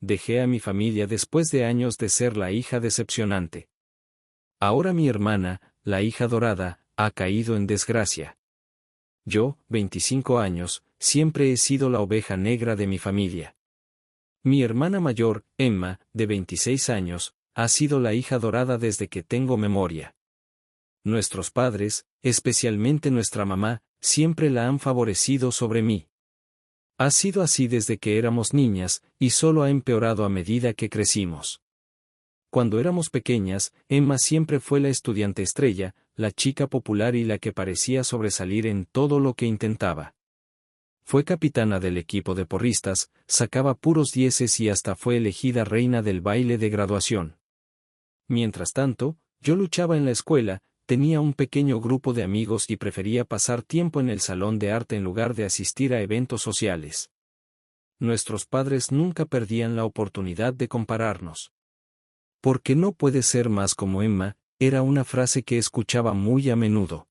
Dejé a mi familia después de años de ser la hija decepcionante. Ahora mi hermana, la hija dorada, ha caído en desgracia. Yo, 25 años, siempre he sido la oveja negra de mi familia. Mi hermana mayor, Emma, de 26 años, ha sido la hija dorada desde que tengo memoria. Nuestros padres, especialmente nuestra mamá, siempre la han favorecido sobre mí. Ha sido así desde que éramos niñas, y solo ha empeorado a medida que crecimos. Cuando éramos pequeñas, Emma siempre fue la estudiante estrella, la chica popular y la que parecía sobresalir en todo lo que intentaba. Fue capitana del equipo de porristas, sacaba puros dieces y hasta fue elegida reina del baile de graduación. Mientras tanto, yo luchaba en la escuela, tenía un pequeño grupo de amigos y prefería pasar tiempo en el salón de arte en lugar de asistir a eventos sociales. Nuestros padres nunca perdían la oportunidad de compararnos. «Porque no puedes ser más como Emma», era una frase que escuchaba muy a menudo.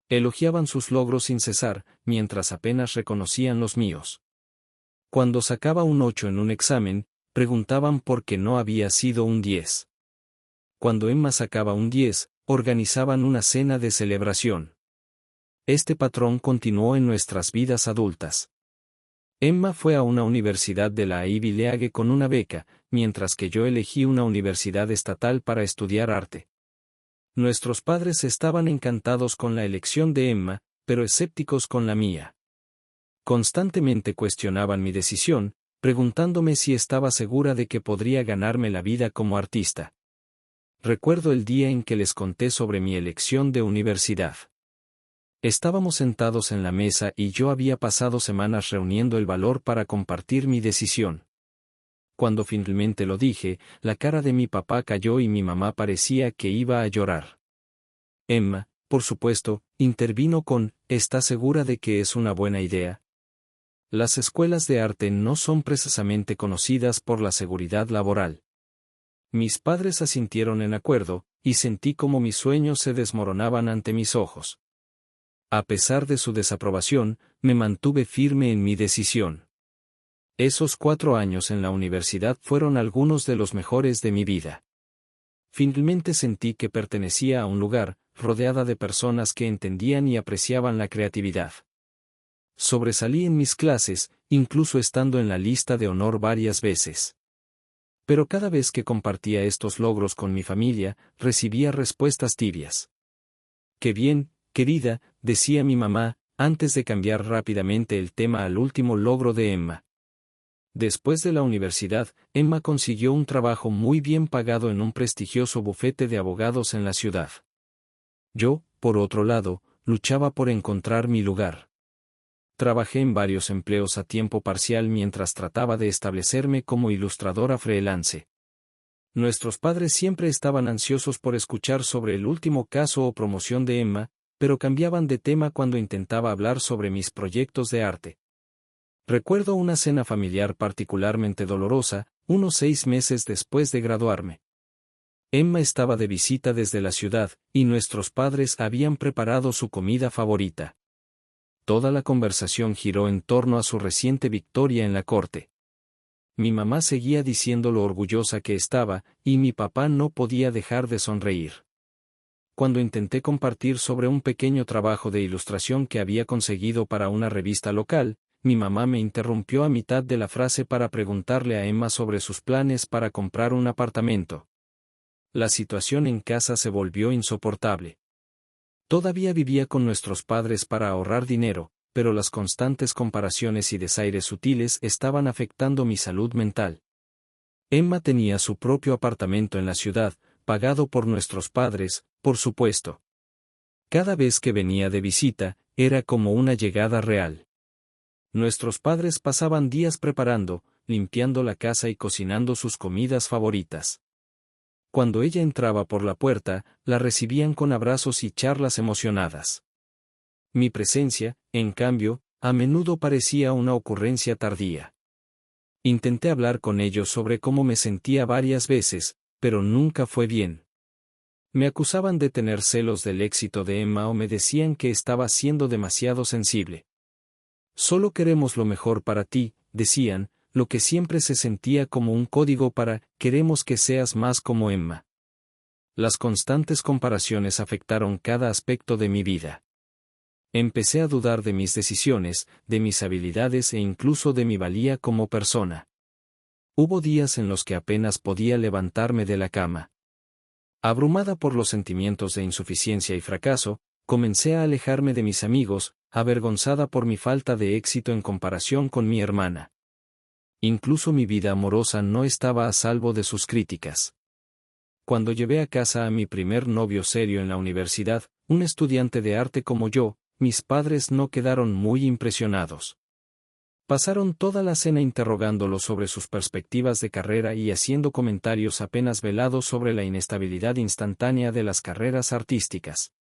Elogiaban sus logros sin cesar, mientras apenas reconocían los míos. Cuando sacaba un 8 en un examen, preguntaban por qué no había sido un 10. Cuando Emma sacaba un 10, organizaban una cena de celebración. Este patrón continuó en nuestras vidas adultas. Emma fue a una universidad de la Ivy League con una beca, mientras que yo elegí una universidad estatal para estudiar arte. Nuestros padres estaban encantados con la elección de Emma, pero escépticos con la mía. Constantemente cuestionaban mi decisión, preguntándome si estaba segura de que podría ganarme la vida como artista. Recuerdo el día en que les conté sobre mi elección de universidad. Estábamos sentados en la mesa y yo había pasado semanas reuniendo el valor para compartir mi decisión. Cuando finalmente lo dije, la cara de mi papá cayó y mi mamá parecía que iba a llorar. Emma, por supuesto, intervino con: ¿estás segura de que es una buena idea? Las escuelas de arte no son precisamente conocidas por la seguridad laboral. Mis padres asintieron en acuerdo, y sentí como mis sueños se desmoronaban ante mis ojos. A pesar de su desaprobación, me mantuve firme en mi decisión. Esos 4 años en la universidad fueron algunos de los mejores de mi vida. Finalmente sentí que pertenecía a un lugar, rodeada de personas que entendían y apreciaban la creatividad. Sobresalí en mis clases, incluso estando en la lista de honor varias veces. Pero cada vez que compartía estos logros con mi familia, recibía respuestas tibias. «Qué bien, querida», decía mi mamá, antes de cambiar rápidamente el tema al último logro de Emma. Después de la universidad, Emma consiguió un trabajo muy bien pagado en un prestigioso bufete de abogados en la ciudad. Yo, por otro lado, luchaba por encontrar mi lugar. Trabajé en varios empleos a tiempo parcial mientras trataba de establecerme como ilustradora freelance. Nuestros padres siempre estaban ansiosos por escuchar sobre el último caso o promoción de Emma, pero cambiaban de tema cuando intentaba hablar sobre mis proyectos de arte. Recuerdo una cena familiar particularmente dolorosa, unos 6 meses después de graduarme. Emma estaba de visita desde la ciudad, y nuestros padres habían preparado su comida favorita. Toda la conversación giró en torno a su reciente victoria en la corte. Mi mamá seguía diciendo lo orgullosa que estaba, y mi papá no podía dejar de sonreír. Cuando intenté compartir sobre un pequeño trabajo de ilustración que había conseguido para una revista local, mi mamá me interrumpió a mitad de la frase para preguntarle a Emma sobre sus planes para comprar un apartamento. La situación en casa se volvió insoportable. Todavía vivía con nuestros padres para ahorrar dinero, pero las constantes comparaciones y desaires sutiles estaban afectando mi salud mental. Emma tenía su propio apartamento en la ciudad, pagado por nuestros padres, por supuesto. Cada vez que venía de visita, era como una llegada real. Nuestros padres pasaban días preparando, limpiando la casa y cocinando sus comidas favoritas. Cuando ella entraba por la puerta, la recibían con abrazos y charlas emocionadas. Mi presencia, en cambio, a menudo parecía una ocurrencia tardía. Intenté hablar con ellos sobre cómo me sentía varias veces, pero nunca fue bien. Me acusaban de tener celos del éxito de Emma o me decían que estaba siendo demasiado sensible. «Solo queremos lo mejor para ti», decían, lo que siempre se sentía como un código para «queremos que seas más como Emma». Las constantes comparaciones afectaron cada aspecto de mi vida. Empecé a dudar de mis decisiones, de mis habilidades e incluso de mi valía como persona. Hubo días en los que apenas podía levantarme de la cama. Abrumada por los sentimientos de insuficiencia y fracaso, comencé a alejarme de mis amigos, avergonzada por mi falta de éxito en comparación con mi hermana. Incluso mi vida amorosa no estaba a salvo de sus críticas. Cuando llevé a casa a mi primer novio serio en la universidad, un estudiante de arte como yo, mis padres no quedaron muy impresionados. Pasaron toda la cena interrogándolo sobre sus perspectivas de carrera y haciendo comentarios apenas velados sobre la inestabilidad instantánea de las carreras artísticas.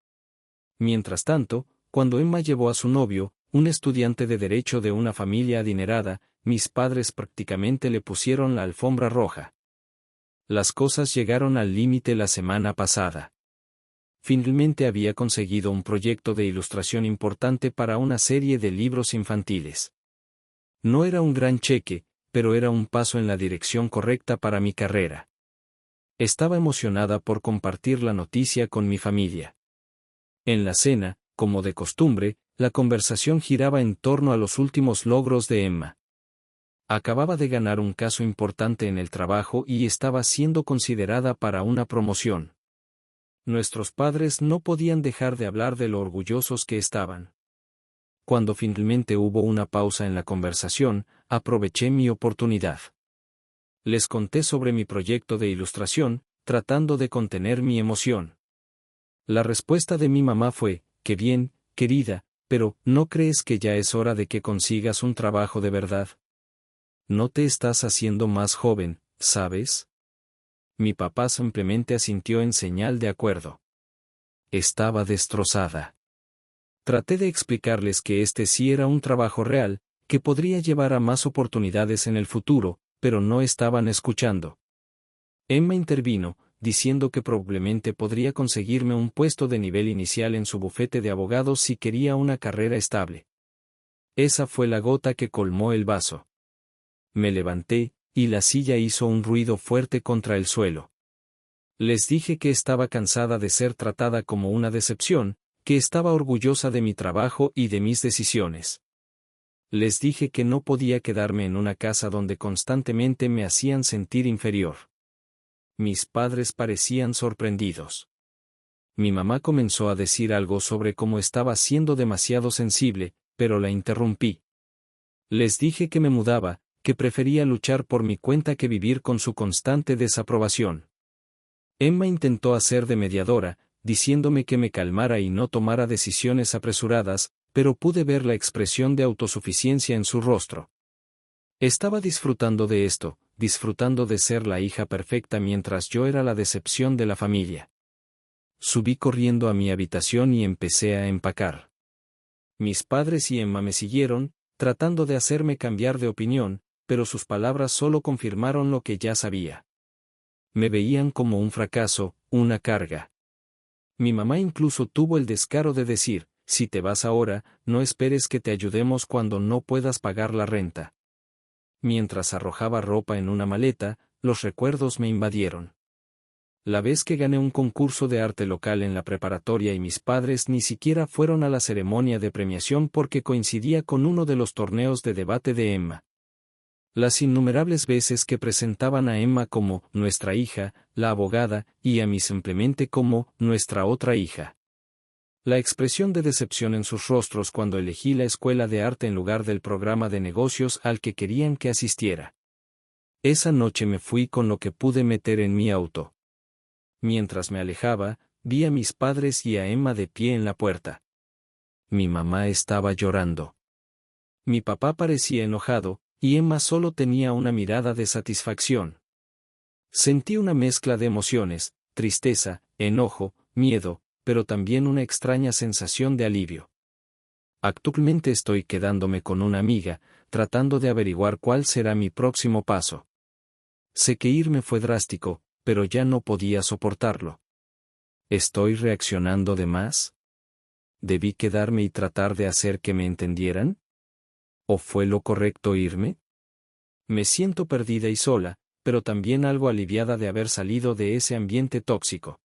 Mientras tanto, cuando Emma llevó a su novio, un estudiante de derecho de una familia adinerada, mis padres prácticamente le pusieron la alfombra roja. Las cosas llegaron al límite la semana pasada. Finalmente había conseguido un proyecto de ilustración importante para una serie de libros infantiles. No era un gran cheque, pero era un paso en la dirección correcta para mi carrera. Estaba emocionada por compartir la noticia con mi familia. En la cena, como de costumbre, la conversación giraba en torno a los últimos logros de Emma. Acababa de ganar un caso importante en el trabajo y estaba siendo considerada para una promoción. Nuestros padres no podían dejar de hablar de lo orgullosos que estaban. Cuando finalmente hubo una pausa en la conversación, aproveché mi oportunidad. Les conté sobre mi proyecto de ilustración, tratando de contener mi emoción. La respuesta de mi mamá fue: «Qué bien, querida, pero ¿no crees que ya es hora de que consigas un trabajo de verdad? No te estás haciendo más joven, ¿sabes?». Mi papá simplemente asintió en señal de acuerdo. Estaba destrozada. Traté de explicarles que este sí era un trabajo real, que podría llevar a más oportunidades en el futuro, pero no estaban escuchando. Emma intervino, diciendo que probablemente podría conseguirme un puesto de nivel inicial en su bufete de abogados si quería una carrera estable. Esa fue la gota que colmó el vaso. Me levanté, y la silla hizo un ruido fuerte contra el suelo. Les dije que estaba cansada de ser tratada como una decepción, que estaba orgullosa de mi trabajo y de mis decisiones. Les dije que no podía quedarme en una casa donde constantemente me hacían sentir inferior. Mis padres parecían sorprendidos. Mi mamá comenzó a decir algo sobre cómo estaba siendo demasiado sensible, pero la interrumpí. Les dije que me mudaba, que prefería luchar por mi cuenta que vivir con su constante desaprobación. Emma intentó hacer de mediadora, diciéndome que me calmara y no tomara decisiones apresuradas, pero pude ver la expresión de autosuficiencia en su rostro. Estaba disfrutando de esto, disfrutando de ser la hija perfecta mientras yo era la decepción de la familia. Subí corriendo a mi habitación y empecé a empacar. Mis padres y Emma me siguieron, tratando de hacerme cambiar de opinión, pero sus palabras solo confirmaron lo que ya sabía. Me veían como un fracaso, una carga. Mi mamá incluso tuvo el descaro de decir: «Si te vas ahora, no esperes que te ayudemos cuando no puedas pagar la renta». Mientras arrojaba ropa en una maleta, los recuerdos me invadieron. La vez que gané un concurso de arte local en la preparatoria y mis padres ni siquiera fueron a la ceremonia de premiación porque coincidía con uno de los torneos de debate de Emma. Las innumerables veces que presentaban a Emma como «nuestra hija», la abogada, y a mí simplemente como «nuestra otra hija». La expresión de decepción en sus rostros cuando elegí la escuela de arte en lugar del programa de negocios al que querían que asistiera. Esa noche me fui con lo que pude meter en mi auto. Mientras me alejaba, vi a mis padres y a Emma de pie en la puerta. Mi mamá estaba llorando. Mi papá parecía enojado, y Emma solo tenía una mirada de satisfacción. Sentí una mezcla de emociones, tristeza, enojo, miedo, pero también una extraña sensación de alivio. Actualmente estoy quedándome con una amiga, tratando de averiguar cuál será mi próximo paso. Sé que irme fue drástico, pero ya no podía soportarlo. ¿Estoy reaccionando de más? ¿Debí quedarme y tratar de hacer que me entendieran? ¿O fue lo correcto irme? Me siento perdida y sola, pero también algo aliviada de haber salido de ese ambiente tóxico.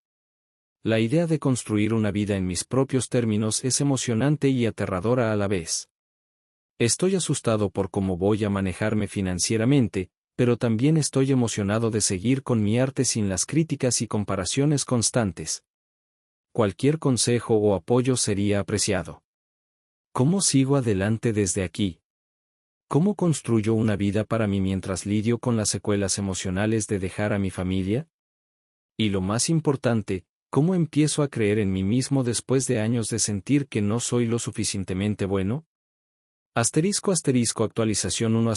La idea de construir una vida en mis propios términos es emocionante y aterradora a la vez. Estoy asustado por cómo voy a manejarme financieramente, pero también estoy emocionado de seguir con mi arte sin las críticas y comparaciones constantes. Cualquier consejo o apoyo sería apreciado. ¿Cómo sigo adelante desde aquí? ¿Cómo construyo una vida para mí mientras lidio con las secuelas emocionales de dejar a mi familia? Y lo más importante, ¿cómo empiezo a creer en mí mismo después de años de sentir que no soy lo suficientemente bueno? Actualización 1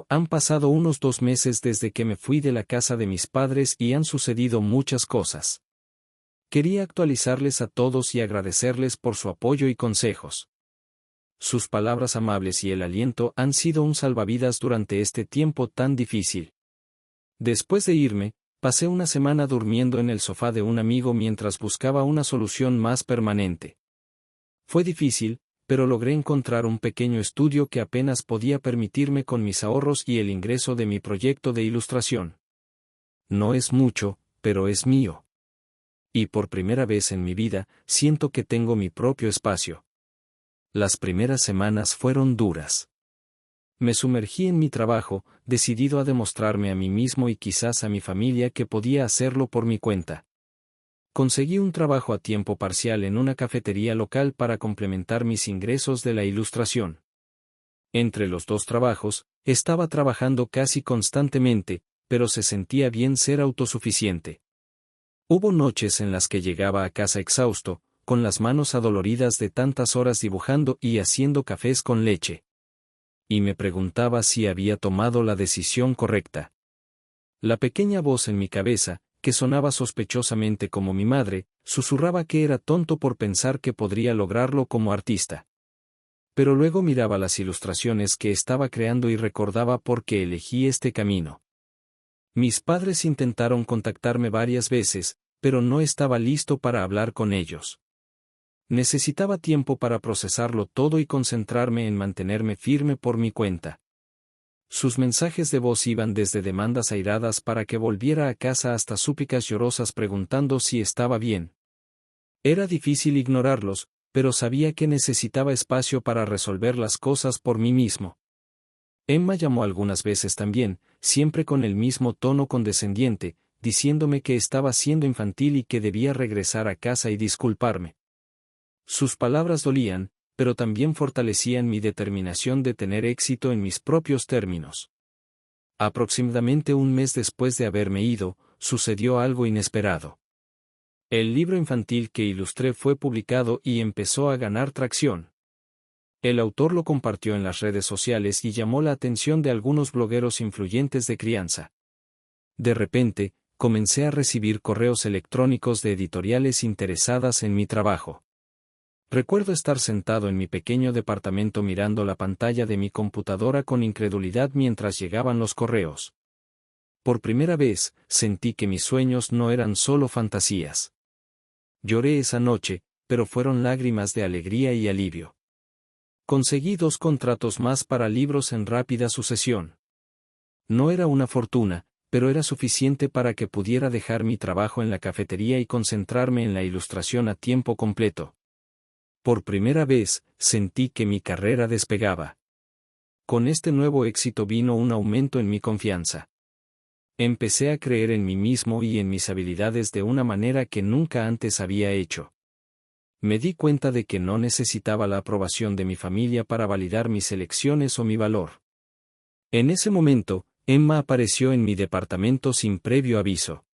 Han pasado unos 2 meses desde que me fui de la casa de mis padres y han sucedido muchas cosas. Quería actualizarles a todos y agradecerles por su apoyo y consejos. Sus palabras amables y el aliento han sido un salvavidas durante este tiempo tan difícil. Después de irme, pasé una semana durmiendo en el sofá de un amigo mientras buscaba una solución más permanente. Fue difícil, pero logré encontrar un pequeño estudio que apenas podía permitirme con mis ahorros y el ingreso de mi proyecto de ilustración. No es mucho, pero es mío. Y por primera vez en mi vida, siento que tengo mi propio espacio. Las primeras semanas fueron duras. Me sumergí en mi trabajo, decidido a demostrarme a mí mismo y quizás a mi familia que podía hacerlo por mi cuenta. Conseguí un trabajo a tiempo parcial en una cafetería local para complementar mis ingresos de la ilustración. Entre los dos trabajos, estaba trabajando casi constantemente, pero se sentía bien ser autosuficiente. Hubo noches en las que llegaba a casa exhausto, con las manos adoloridas de tantas horas dibujando y haciendo cafés con leche. Y me preguntaba si había tomado la decisión correcta. La pequeña voz en mi cabeza, que sonaba sospechosamente como mi madre, susurraba que era tonto por pensar que podría lograrlo como artista. Pero luego miraba las ilustraciones que estaba creando y recordaba por qué elegí este camino. Mis padres intentaron contactarme varias veces, pero no estaba listo para hablar con ellos. Necesitaba tiempo para procesarlo todo y concentrarme en mantenerme firme por mi cuenta. Sus mensajes de voz iban desde demandas airadas para que volviera a casa hasta súplicas llorosas preguntando si estaba bien. Era difícil ignorarlos, pero sabía que necesitaba espacio para resolver las cosas por mí mismo. Emma llamó algunas veces también, siempre con el mismo tono condescendiente, diciéndome que estaba siendo infantil y que debía regresar a casa y disculparme. Sus palabras dolían, pero también fortalecían mi determinación de tener éxito en mis propios términos. Aproximadamente un mes después de haberme ido, sucedió algo inesperado. El libro infantil que ilustré fue publicado y empezó a ganar tracción. El autor lo compartió en las redes sociales y llamó la atención de algunos blogueros influyentes de crianza. De repente, comencé a recibir correos electrónicos de editoriales interesadas en mi trabajo. Recuerdo estar sentado en mi pequeño departamento mirando la pantalla de mi computadora con incredulidad mientras llegaban los correos. Por primera vez, sentí que mis sueños no eran solo fantasías. Lloré esa noche, pero fueron lágrimas de alegría y alivio. Conseguí 2 contratos más para libros en rápida sucesión. No era una fortuna, pero era suficiente para que pudiera dejar mi trabajo en la cafetería y concentrarme en la ilustración a tiempo completo. Por primera vez, sentí que mi carrera despegaba. Con este nuevo éxito vino un aumento en mi confianza. Empecé a creer en mí mismo y en mis habilidades de una manera que nunca antes había hecho. Me di cuenta de que no necesitaba la aprobación de mi familia para validar mis elecciones o mi valor. En ese momento, Emma apareció en mi departamento sin previo aviso.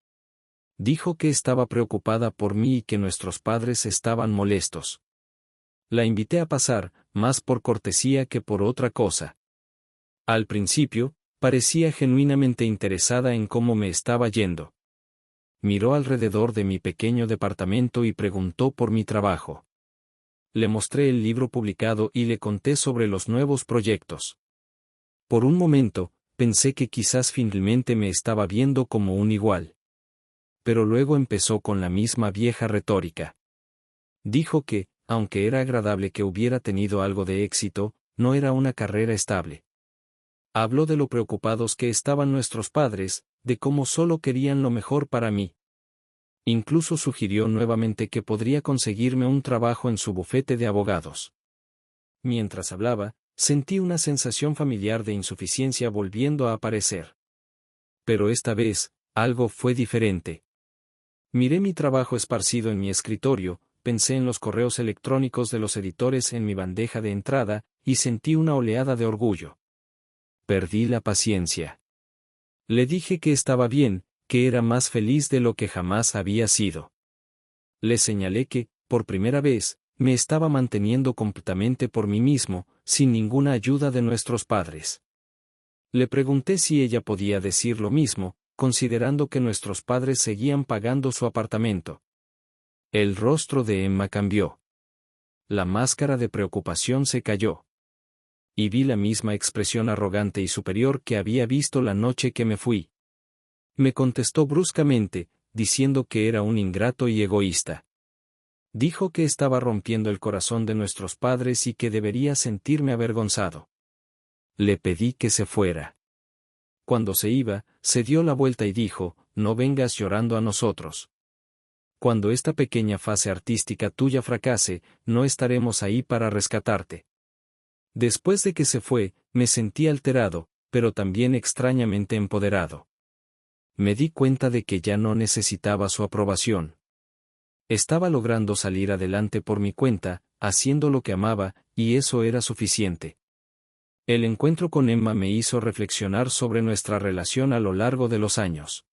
Dijo que estaba preocupada por mí y que nuestros padres estaban molestos. La invité a pasar, más por cortesía que por otra cosa. Al principio, parecía genuinamente interesada en cómo me estaba yendo. Miró alrededor de mi pequeño departamento y preguntó por mi trabajo. Le mostré el libro publicado y le conté sobre los nuevos proyectos. Por un momento, pensé que quizás finalmente me estaba viendo como un igual. Pero luego empezó con la misma vieja retórica. Dijo que, aunque era agradable que hubiera tenido algo de éxito, no era una carrera estable. Habló de lo preocupados que estaban nuestros padres, de cómo solo querían lo mejor para mí. Incluso sugirió nuevamente que podría conseguirme un trabajo en su bufete de abogados. Mientras hablaba, sentí una sensación familiar de insuficiencia volviendo a aparecer. Pero esta vez, algo fue diferente. Miré mi trabajo esparcido en mi escritorio, pensé en los correos electrónicos de los editores en mi bandeja de entrada, y sentí una oleada de orgullo. Perdí la paciencia. Le dije que estaba bien, que era más feliz de lo que jamás había sido. Le señalé que, por primera vez, me estaba manteniendo completamente por mí mismo, sin ninguna ayuda de nuestros padres. Le pregunté si ella podía decir lo mismo, considerando que nuestros padres seguían pagando su apartamento. El rostro de Emma cambió. La máscara de preocupación se cayó. Y vi la misma expresión arrogante y superior que había visto la noche que me fui. Me contestó bruscamente, diciendo que era un ingrato y egoísta. Dijo que estaba rompiendo el corazón de nuestros padres y que debería sentirme avergonzado. Le pedí que se fuera. Cuando se iba, se dio la vuelta y dijo, no vengas llorando a nosotros. Cuando esta pequeña fase artística tuya fracase, no estaremos ahí para rescatarte. Después de que se fue, me sentí alterado, pero también extrañamente empoderado. Me di cuenta de que ya no necesitaba su aprobación. Estaba logrando salir adelante por mi cuenta, haciendo lo que amaba, y eso era suficiente. El encuentro con Emma me hizo reflexionar sobre nuestra relación a lo largo de los años.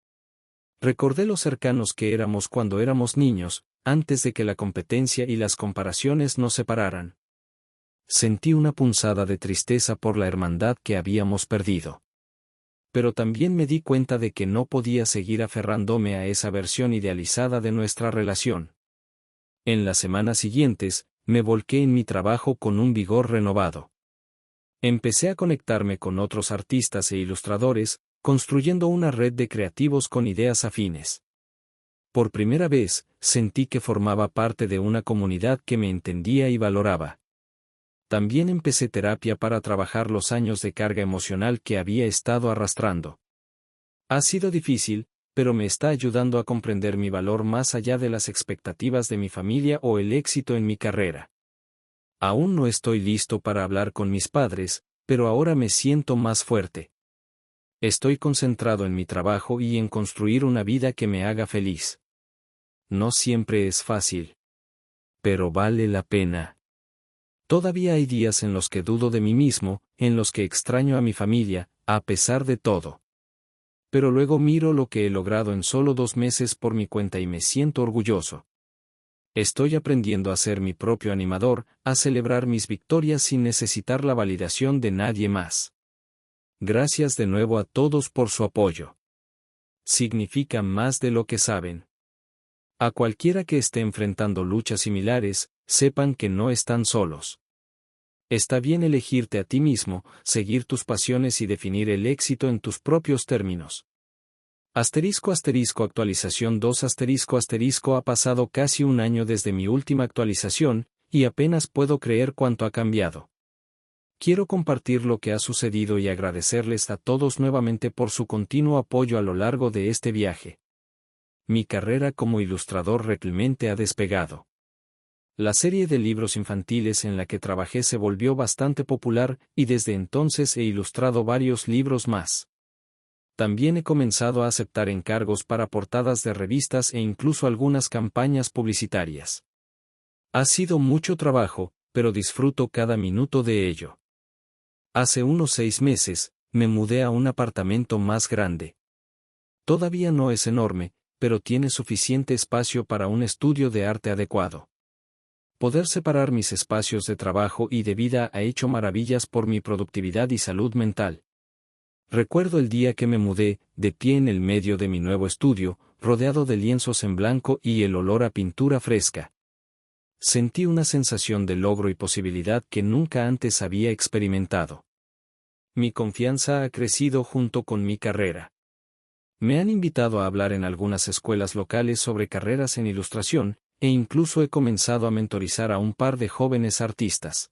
Recordé lo cercanos que éramos cuando éramos niños, antes de que la competencia y las comparaciones nos separaran. Sentí una punzada de tristeza por la hermandad que habíamos perdido. Pero también me di cuenta de que no podía seguir aferrándome a esa versión idealizada de nuestra relación. En las semanas siguientes, me volqué en mi trabajo con un vigor renovado. Empecé a conectarme con otros artistas e ilustradores, construyendo una red de creativos con ideas afines. Por primera vez, sentí que formaba parte de una comunidad que me entendía y valoraba. También empecé terapia para trabajar los años de carga emocional que había estado arrastrando. Ha sido difícil, pero me está ayudando a comprender mi valor más allá de las expectativas de mi familia o el éxito en mi carrera. Aún no estoy listo para hablar con mis padres, pero ahora me siento más fuerte. Estoy concentrado en mi trabajo y en construir una vida que me haga feliz. No siempre es fácil. Pero vale la pena. Todavía hay días en los que dudo de mí mismo, en los que extraño a mi familia, a pesar de todo. Pero luego miro lo que he logrado en solo 2 meses por mi cuenta y me siento orgulloso. Estoy aprendiendo a ser mi propio animador, a celebrar mis victorias sin necesitar la validación de nadie más. Gracias de nuevo a todos por su apoyo. Significa más de lo que saben. A cualquiera que esté enfrentando luchas similares, sepan que no están solos. Está bien elegirte a ti mismo, seguir tus pasiones y definir el éxito en tus propios términos. Actualización 2 Ha pasado casi un año desde mi última actualización, y apenas puedo creer cuánto ha cambiado. Quiero compartir lo que ha sucedido y agradecerles a todos nuevamente por su continuo apoyo a lo largo de este viaje. Mi carrera como ilustrador realmente ha despegado. La serie de libros infantiles en la que trabajé se volvió bastante popular, y desde entonces he ilustrado varios libros más. También he comenzado a aceptar encargos para portadas de revistas e incluso algunas campañas publicitarias. Ha sido mucho trabajo, pero disfruto cada minuto de ello. Hace unos 6 meses, me mudé a un apartamento más grande. Todavía no es enorme, pero tiene suficiente espacio para un estudio de arte adecuado. Poder separar mis espacios de trabajo y de vida ha hecho maravillas por mi productividad y salud mental. Recuerdo el día que me mudé, de pie en el medio de mi nuevo estudio, rodeado de lienzos en blanco y el olor a pintura fresca. Sentí una sensación de logro y posibilidad que nunca antes había experimentado. Mi confianza ha crecido junto con mi carrera. Me han invitado a hablar en algunas escuelas locales sobre carreras en ilustración, e incluso he comenzado a mentorizar a un par de jóvenes artistas.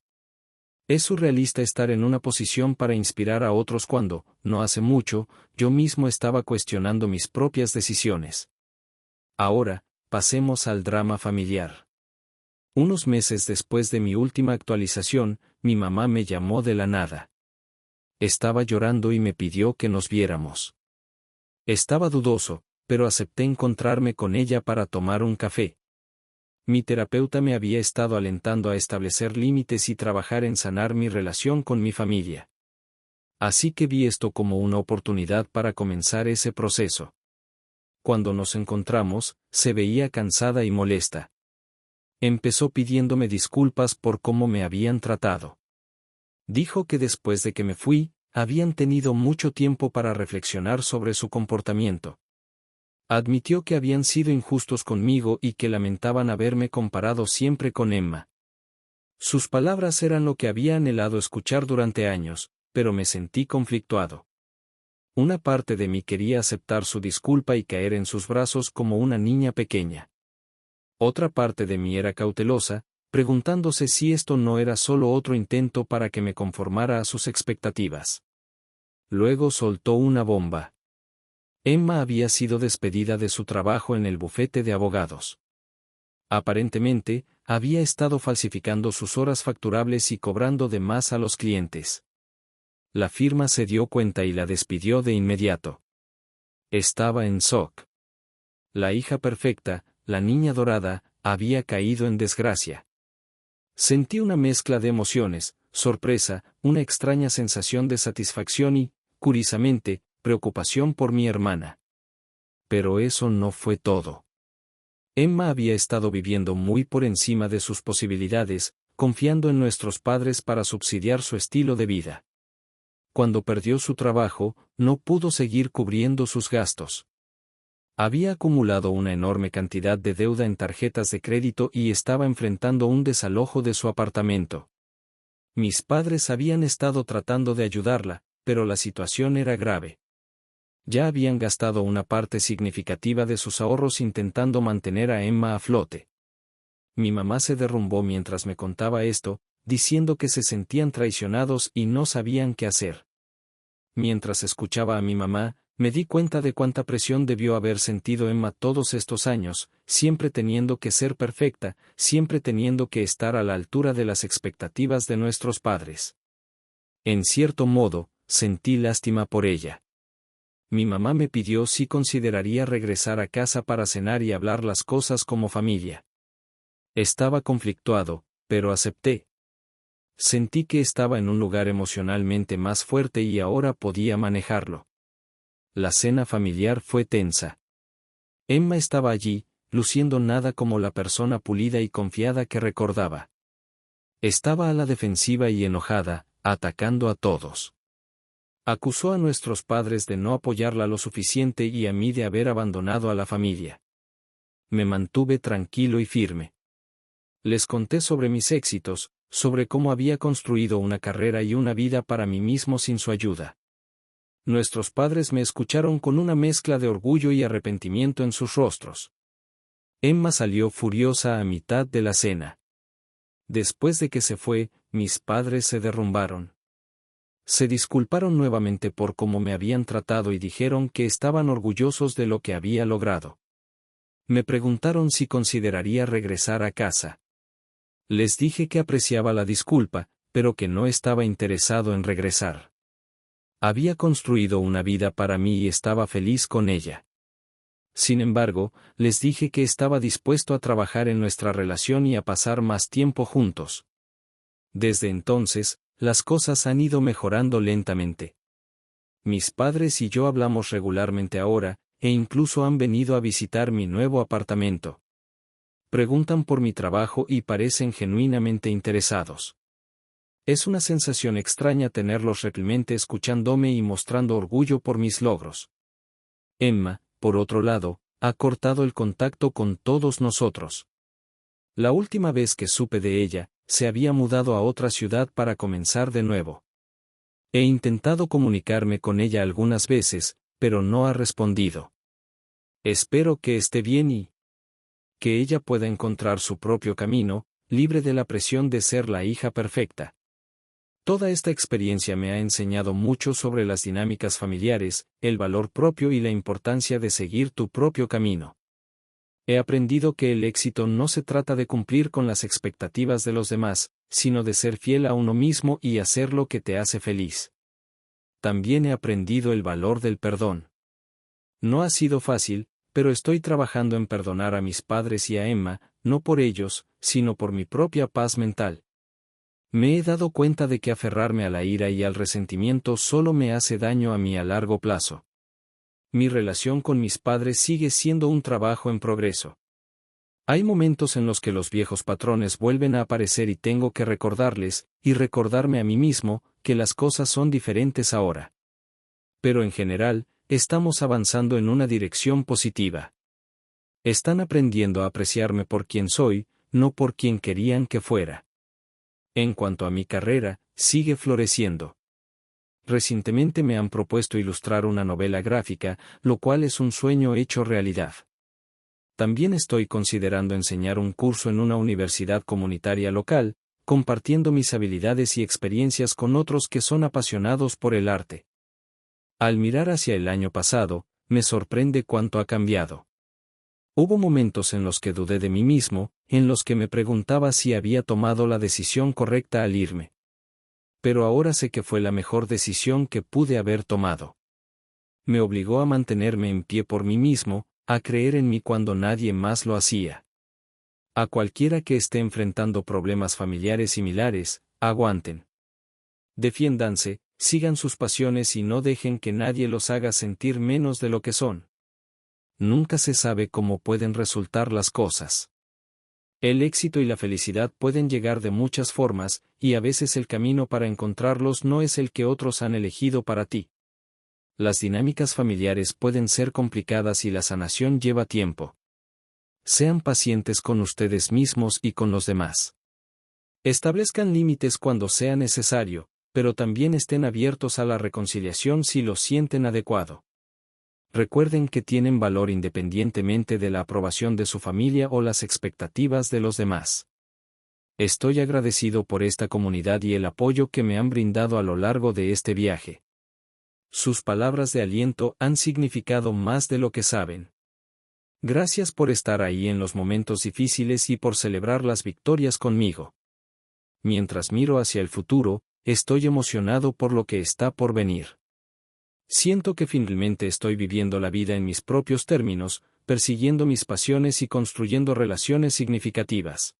Es surrealista estar en una posición para inspirar a otros cuando, no hace mucho, yo mismo estaba cuestionando mis propias decisiones. Ahora, pasemos al drama familiar. Unos meses después de mi última actualización, mi mamá me llamó de la nada. Estaba llorando y me pidió que nos viéramos. Estaba dudoso, pero acepté encontrarme con ella para tomar un café. Mi terapeuta me había estado alentando a establecer límites y trabajar en sanar mi relación con mi familia. Así que vi esto como una oportunidad para comenzar ese proceso. Cuando nos encontramos, se veía cansada y molesta. Empezó pidiéndome disculpas por cómo me habían tratado. Dijo que después de que me fui, habían tenido mucho tiempo para reflexionar sobre su comportamiento. Admitió que habían sido injustos conmigo y que lamentaban haberme comparado siempre con Emma. Sus palabras eran lo que había anhelado escuchar durante años, pero me sentí conflictuado. Una parte de mí quería aceptar su disculpa y caer en sus brazos como una niña pequeña. Otra parte de mí era cautelosa, preguntándose si esto no era solo otro intento para que me conformara a sus expectativas. Luego soltó una bomba. Emma había sido despedida de su trabajo en el bufete de abogados. Aparentemente, había estado falsificando sus horas facturables y cobrando de más a los clientes. La firma se dio cuenta y la despidió de inmediato. Estaba en shock. La hija perfecta, la niña dorada, había caído en desgracia. Sentí una mezcla de emociones, sorpresa, una extraña sensación de satisfacción y, curiosamente, preocupación por mi hermana. Pero eso no fue todo. Emma había estado viviendo muy por encima de sus posibilidades, confiando en nuestros padres para subsidiar su estilo de vida. Cuando perdió su trabajo, no pudo seguir cubriendo sus gastos. Había acumulado una enorme cantidad de deuda en tarjetas de crédito y estaba enfrentando un desalojo de su apartamento. Mis padres habían estado tratando de ayudarla, pero la situación era grave. Ya habían gastado una parte significativa de sus ahorros intentando mantener a Emma a flote. Mi mamá se derrumbó mientras me contaba esto, diciendo que se sentían traicionados y no sabían qué hacer. Mientras escuchaba a mi mamá, me di cuenta de cuánta presión debió haber sentido Emma todos estos años, siempre teniendo que ser perfecta, siempre teniendo que estar a la altura de las expectativas de nuestros padres. En cierto modo, sentí lástima por ella. Mi mamá me pidió si consideraría regresar a casa para cenar y hablar las cosas como familia. Estaba conflictuado, pero acepté. Sentí que estaba en un lugar emocionalmente más fuerte y ahora podía manejarlo. La cena familiar fue tensa. Emma estaba allí, luciendo nada como la persona pulida y confiada que recordaba. Estaba a la defensiva y enojada, atacando a todos. Acusó a nuestros padres de no apoyarla lo suficiente y a mí de haber abandonado a la familia. Me mantuve tranquilo y firme. Les conté sobre mis éxitos, sobre cómo había construido una carrera y una vida para mí mismo sin su ayuda. Nuestros padres me escucharon con una mezcla de orgullo y arrepentimiento en sus rostros. Emma salió furiosa a mitad de la cena. Después de que se fue, mis padres se derrumbaron. Se disculparon nuevamente por cómo me habían tratado y dijeron que estaban orgullosos de lo que había logrado. Me preguntaron si consideraría regresar a casa. Les dije que apreciaba la disculpa, pero que no estaba interesado en regresar. Había construido una vida para mí y estaba feliz con ella. Sin embargo, les dije que estaba dispuesto a trabajar en nuestra relación y a pasar más tiempo juntos. Desde entonces, las cosas han ido mejorando lentamente. Mis padres y yo hablamos regularmente ahora, e incluso han venido a visitar mi nuevo apartamento. Preguntan por mi trabajo y parecen genuinamente interesados. Es una sensación extraña tenerlos realmente escuchándome y mostrando orgullo por mis logros. Emma, por otro lado, ha cortado el contacto con todos nosotros. La última vez que supe de ella, se había mudado a otra ciudad para comenzar de nuevo. He intentado comunicarme con ella algunas veces, pero no ha respondido. Espero que esté bien y que ella pueda encontrar su propio camino, libre de la presión de ser la hija perfecta. Toda esta experiencia me ha enseñado mucho sobre las dinámicas familiares, el valor propio y la importancia de seguir tu propio camino. He aprendido que el éxito no se trata de cumplir con las expectativas de los demás, sino de ser fiel a uno mismo y hacer lo que te hace feliz. También he aprendido el valor del perdón. No ha sido fácil, pero estoy trabajando en perdonar a mis padres y a Emma, no por ellos, sino por mi propia paz mental. Me he dado cuenta de que aferrarme a la ira y al resentimiento solo me hace daño a mí a largo plazo. Mi relación con mis padres sigue siendo un trabajo en progreso. Hay momentos en los que los viejos patrones vuelven a aparecer y tengo que recordarles, y recordarme a mí mismo, que las cosas son diferentes ahora. Pero en general, estamos avanzando en una dirección positiva. Están aprendiendo a apreciarme por quien soy, no por quien querían que fuera. En cuanto a mi carrera, sigue floreciendo. Recientemente me han propuesto ilustrar una novela gráfica, lo cual es un sueño hecho realidad. También estoy considerando enseñar un curso en una universidad comunitaria local, compartiendo mis habilidades y experiencias con otros que son apasionados por el arte. Al mirar hacia el año pasado, me sorprende cuánto ha cambiado. Hubo momentos en los que dudé de mí mismo, en los que me preguntaba si había tomado la decisión correcta al irme. Pero ahora sé que fue la mejor decisión que pude haber tomado. Me obligó a mantenerme en pie por mí mismo, a creer en mí cuando nadie más lo hacía. A cualquiera que esté enfrentando problemas familiares similares, aguanten. Defiéndanse, sigan sus pasiones y no dejen que nadie los haga sentir menos de lo que son. Nunca se sabe cómo pueden resultar las cosas. El éxito y la felicidad pueden llegar de muchas formas, y a veces el camino para encontrarlos no es el que otros han elegido para ti. Las dinámicas familiares pueden ser complicadas y la sanación lleva tiempo. Sean pacientes con ustedes mismos y con los demás. Establezcan límites cuando sea necesario, pero también estén abiertos a la reconciliación si lo sienten adecuado. Recuerden que tienen valor independientemente de la aprobación de su familia o las expectativas de los demás. Estoy agradecido por esta comunidad y el apoyo que me han brindado a lo largo de este viaje. Sus palabras de aliento han significado más de lo que saben. Gracias por estar ahí en los momentos difíciles y por celebrar las victorias conmigo. Mientras miro hacia el futuro, estoy emocionado por lo que está por venir. Siento que finalmente estoy viviendo la vida en mis propios términos, persiguiendo mis pasiones y construyendo relaciones significativas.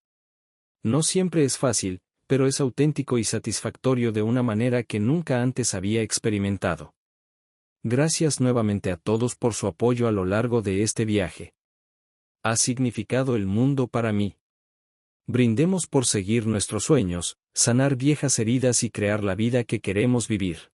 No siempre es fácil, pero es auténtico y satisfactorio de una manera que nunca antes había experimentado. Gracias nuevamente a todos por su apoyo a lo largo de este viaje. Ha significado el mundo para mí. Brindemos por seguir nuestros sueños, sanar viejas heridas y crear la vida que queremos vivir.